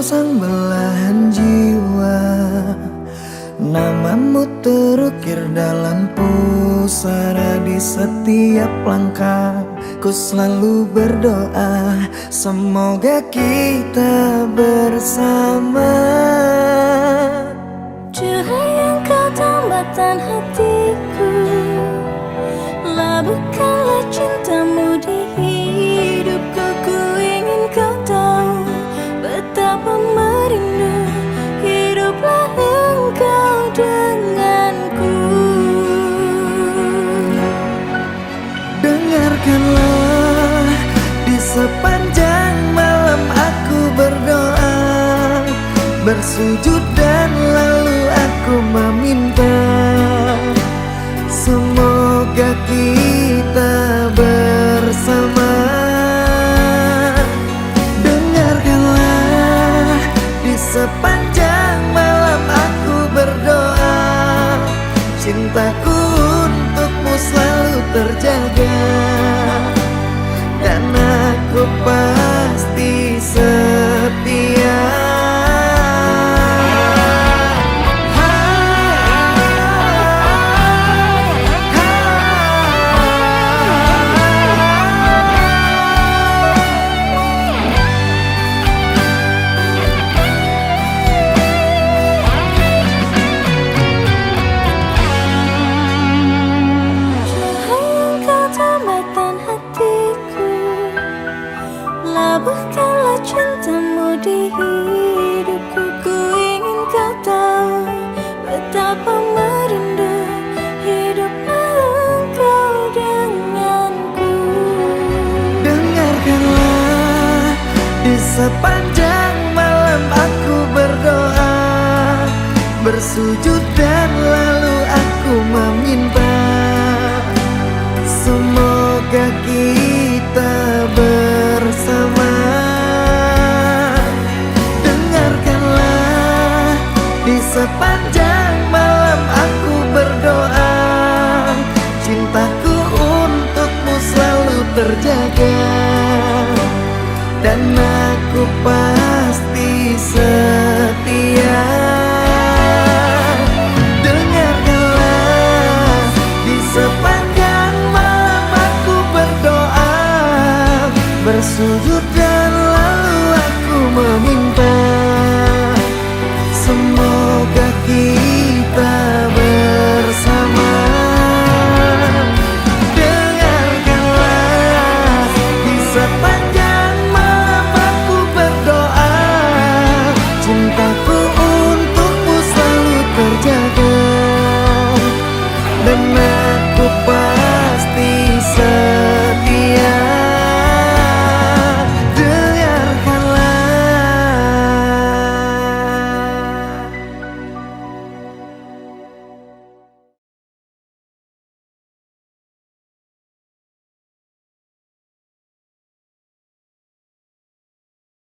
sang belahan jiwa. Namamu terukir dalam pusara di setiap langkah. Ku selalu berdoa semoga kita bersama. Cahaya engkau tambatan hatiku, labuhkanlah cintamu di hidupku. Ku ingin kau tahu betapa merindu hiduplah engkau denganku. Dengarkanlah, di sepanjang malam aku berdoa, bersujud dan lalu aku meminta semoga kita bersama. Dengarkanlah, di sepanjang malam aku berdoa, cintaku untukmu selalu terjaga, dan aku pasti setia. Labuhkanlah cintamu di hidupku. Ku ingin kau tahu betapa merindu hiduplah engkau denganku. Dengarkanlah, di sepanjang malam aku berdoa, bersujud dan lalu aku meminta semoga kita bersama. Dengarkanlah, di sepanjang malam aku berdoa, cintaku untukmu selalu terjaga, dan aku pasti setia. Dengarkanlah, di sepanjang malam aku berdoa, bersujud dan lalu aku meminta semoga kita bersama. Dengarkanlah, di sepanjang malam aku berdoa, cintaku untukmu selalu terjaga,